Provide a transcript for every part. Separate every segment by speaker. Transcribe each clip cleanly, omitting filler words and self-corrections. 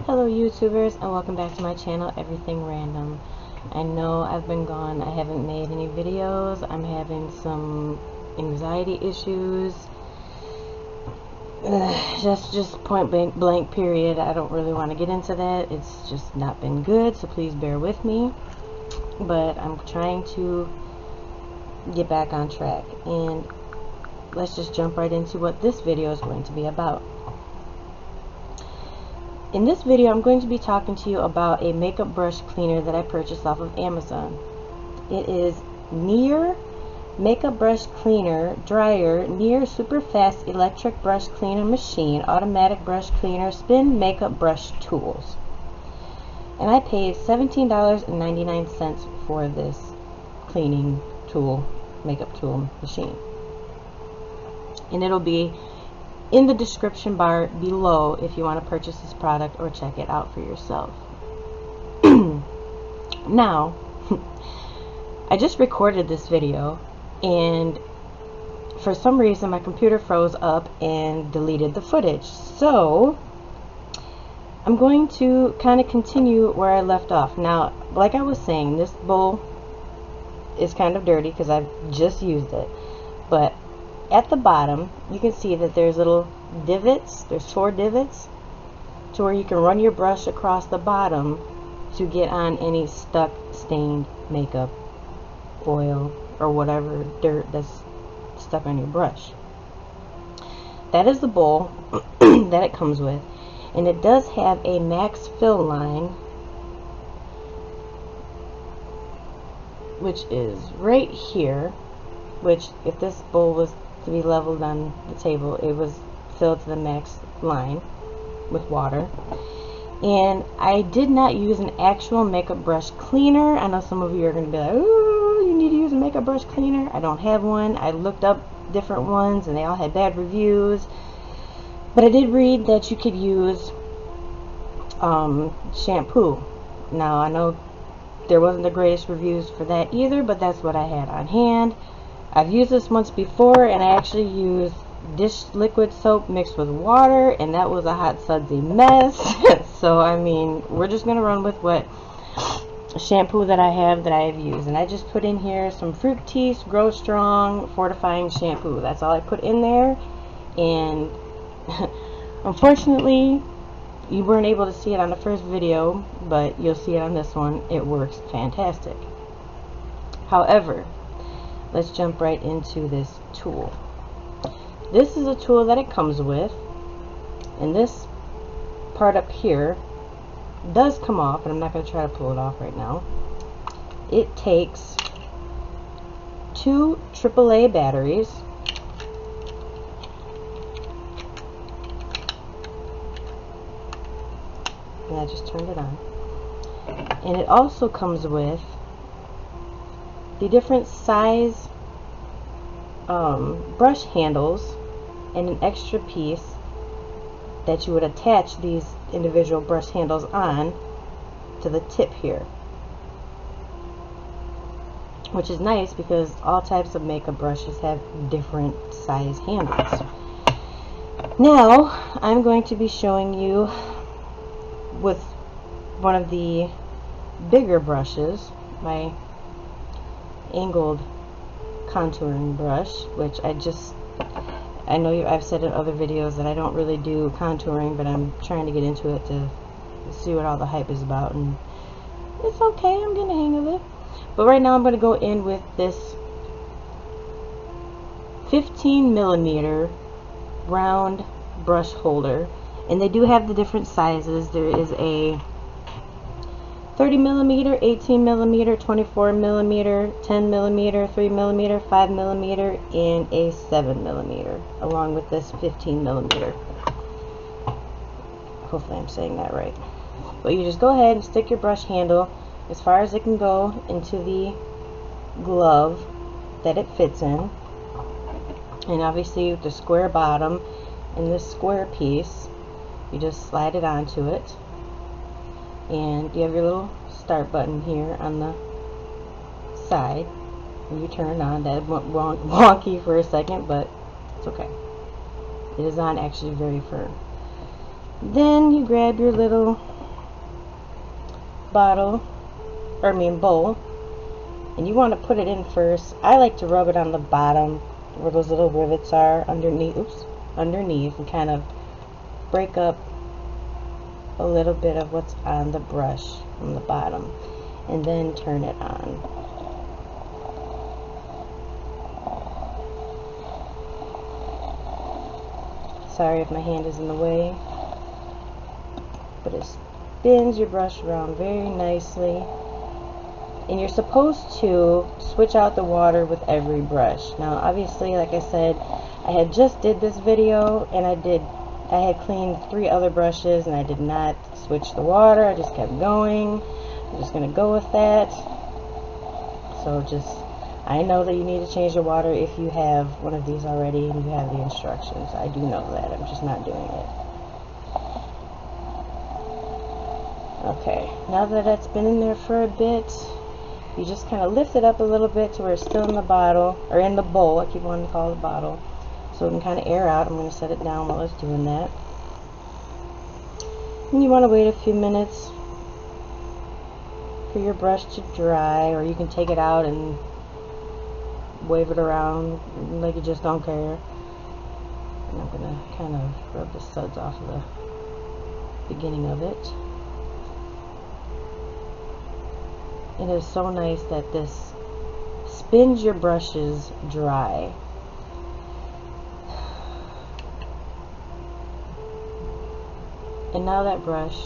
Speaker 1: Hello YouTubers, and welcome back to my channel, Everything Random. I know I've been gone, I haven't made any videos, I'm having some anxiety issues, just point blank period. I don't really want to get into that, it's just not been good, so please bear with me, but I'm trying to get back on track, and let's just jump right into what this video is going to be about. In this video, I'm going to be talking to you about a makeup brush cleaner that I purchased off of Amazon. It is Neeyer Makeup Brush Cleaner Dryer Neeyer Super Fast Electric Brush Cleaner Machine Automatic Brush Cleaner Spin Makeup Brush Tools. And I paid $17.99 for this cleaning tool, makeup tool machine. And it'll be in the description bar below if you want to purchase this product or check it out for yourself. Now, I just recorded this video and for some reason my computer froze up and deleted the footage. So I'm going to kind of continue where I left off. Now, like I was saying, this bowl is kind of dirty because I've just used it, but at the bottom you can see that there's little divots. There's 4 divots to where you can run your brush across the bottom to get on any stuck stained makeup, oil, or whatever dirt that's stuck on your brush. That is the bowl that it comes with, and it does have a max fill line, which is right here, which if this bowl was to be leveled on the table, it was filled to the max line with water. And I did not use an actual makeup brush cleaner. I know some of you are going to be like, ooh, you need to use a makeup brush cleaner. I don't have one. I looked up different ones and they all had bad reviews, but I did read that you could use shampoo. Now I know there wasn't the greatest reviews for that either, but that's what I had on hand. I've used this once before, and I actually used dish liquid soap mixed with water, and that was a hot sudsy mess. So I mean, we're just gonna run with what shampoo that I have used, and I just put in here some Fructis Grow Strong Fortifying Shampoo. That's all I put in there, and unfortunately you weren't able to see it on the first video, but you'll see it on this one. It works fantastic. However, let's jump right into this tool. This is a tool that it comes with, and this part up here does come off, and I'm not going to try to pull it off right now. It takes 2 AAA batteries, and I just turned it on, and it also comes with the different size brush handles and an extra piece that you would attach these individual brush handles on to the tip here, which is nice because all types of makeup brushes have different size handles. Now I'm going to be showing you with one of the bigger brushes, my angled contouring brush, which I know I've said in other videos that I don't really do contouring, but I'm trying to get into it to see what all the hype is about, and it's okay, I'm getting the hang of it. But right now I'm going to go in with this 15mm round brush holder, and they do have the different sizes. There is a 30mm, 18mm, 24mm, 10mm, 3mm, 5mm, and a 7mm, along with this 15mm. Hopefully I'm saying that right. But you just go ahead and stick your brush handle as far as it can go into the glove that it fits in. And obviously with the square bottom and this square piece, you just slide it onto it. And you have your little start button here on the side, and you turn it on. That went wonky for a second, but it's okay. It is on actually very firm. Then you grab your little bottle, or I mean bowl, and you want to put it in first. I like to rub it on the bottom where those little rivets are underneath, underneath, and kind of break up a little bit of what's on the brush from the bottom, and then turn it on. Sorry if my hand is in the way, but it spins your brush around very nicely. And you're supposed to switch out the water with every brush. Now obviously, like I said, I had just did this video and I had cleaned 3 other brushes and I did not switch the water. I just kept going. I'm just gonna go with that. So I know that you need to change the water if you have one of these already and you have the instructions. I do know that. I'm just not doing it. Okay, now that that's been in there for a bit, you just kind of lift it up a little bit to where it's still in the bottle, or in the bowl. I keep wanting to call it a bottle, so it can kind of air out. I'm going to set it down while it's doing that. And you want to wait a few minutes for your brush to dry, or you can take it out and wave it around like you just don't care. And I'm going to kind of rub the suds off of the beginning of it. It is so nice that this spins your brushes dry. And now that brush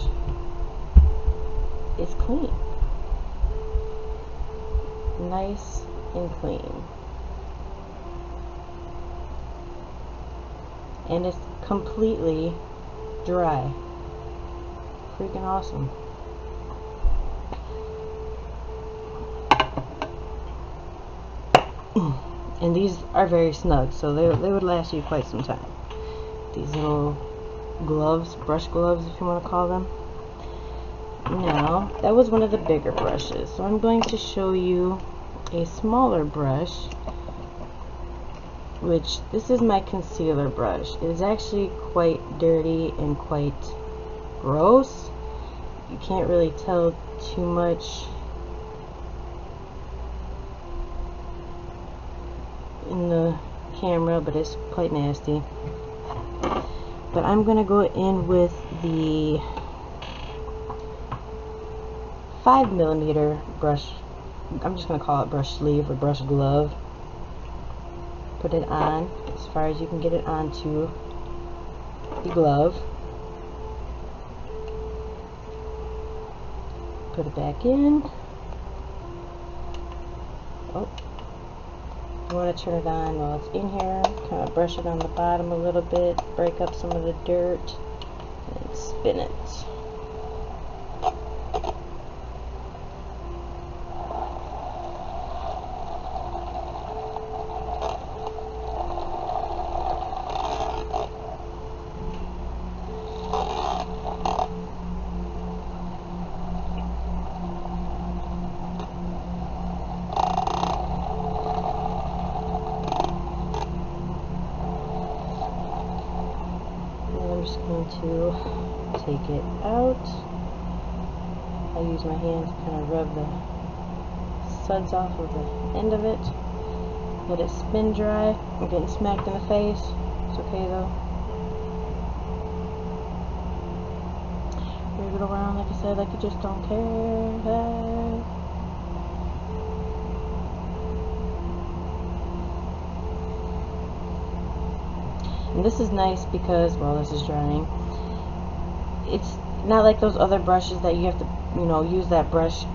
Speaker 1: is clean. Nice and clean. And it's completely dry. Freaking awesome. And these are very snug, so they would last you quite some time. These little gloves, brush gloves if you want to call them. Now, that was one of the bigger brushes, so I'm going to show you a smaller brush, which this is my concealer brush. It is actually quite dirty and quite gross. You can't really tell too much in the camera, but it's quite nasty. But I'm gonna go in with the 5mm brush. I'm just gonna call it brush sleeve or brush glove. Put it on as far as you can get it onto the glove. Put it back in. Oh. You want to turn it on while it's in here, kind of brush it on the bottom a little bit, break up some of the dirt, and spin it. I'm just going to take it out. I use my hand to kind of rub the suds off of the end of it. Let it spin dry. I'm getting smacked in the face. It's okay though. Move it around like I said, like you just don't care. And this is nice because while this is drying, it's not like those other brushes that you have to, use that brush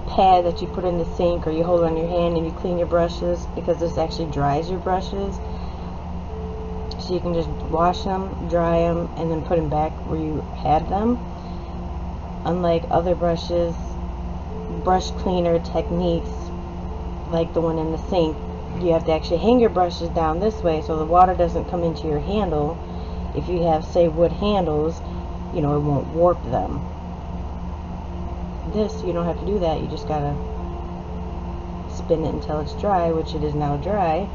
Speaker 1: pad that you put in the sink or you hold on your hand and you clean your brushes, because this actually dries your brushes. So you can just wash them, dry them, and then put them back where you had them. Unlike other brushes, brush cleaner techniques, like the one in the sink, you have to actually hang your brushes down this way so the water doesn't come into your handle. If you have, say, wood handles, it won't warp them. This, you don't have to do that. You just gotta spin it until it's dry, which it is now dry.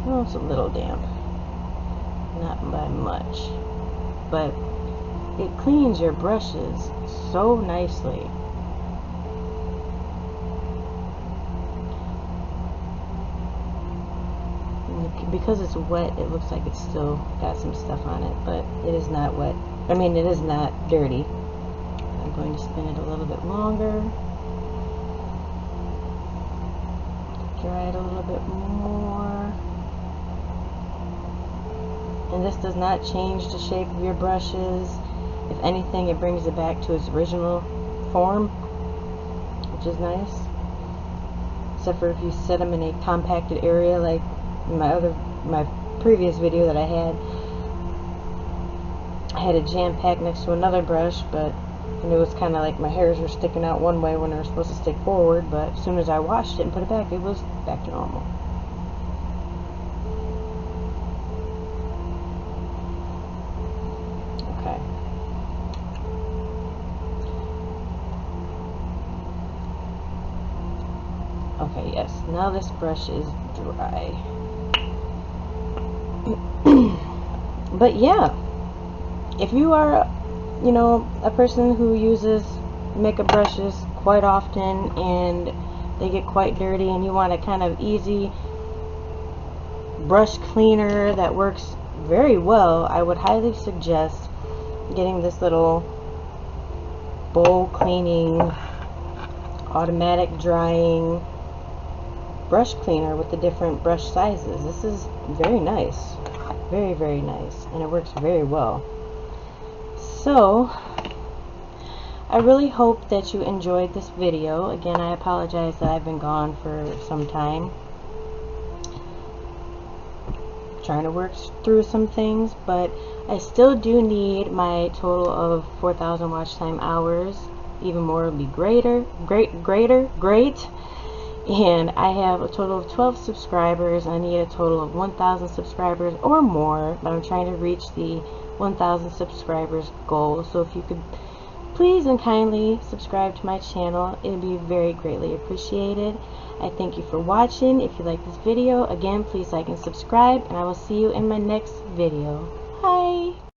Speaker 1: Well, it's a little damp, not by much. but it cleans your brushes so nicely. Because it's wet, it looks like it's still got some stuff on it, but it is not wet. I mean, it is not dirty. I'm going to spin it a little bit longer. Dry it a little bit more. And this does not change the shape of your brushes. If anything, it brings it back to its original form, which is nice. Except for if you set them in a compacted area, like in my previous video that I had a jam pack next to another brush, and it was kind of like my hairs were sticking out one way when they were supposed to stick forward, but as soon as I washed it and put it back, it was back to normal. Okay. Okay, yes, now this brush is dry. But yeah, if you are, you know, a person who uses makeup brushes quite often and they get quite dirty and you want a kind of easy brush cleaner that works very well, I would highly suggest getting this little bowl cleaning, automatic drying brush cleaner with the different brush sizes. This is very nice. Very, very nice, and it works very well. So I really hope that you enjoyed this video. Again, I apologize that I've been gone for some time, trying to work through some things, but I still do need my total of 4,000 watch time hours. Even more would be great. And I have a total of 12 subscribers. I need a total of 1,000 subscribers or more, but I'm trying to reach the 1,000 subscribers goal. So if you could please and kindly subscribe to my channel, it would be very greatly appreciated. I thank you for watching. If you like this video, again, please like and subscribe, and I will see you in my next video. Bye!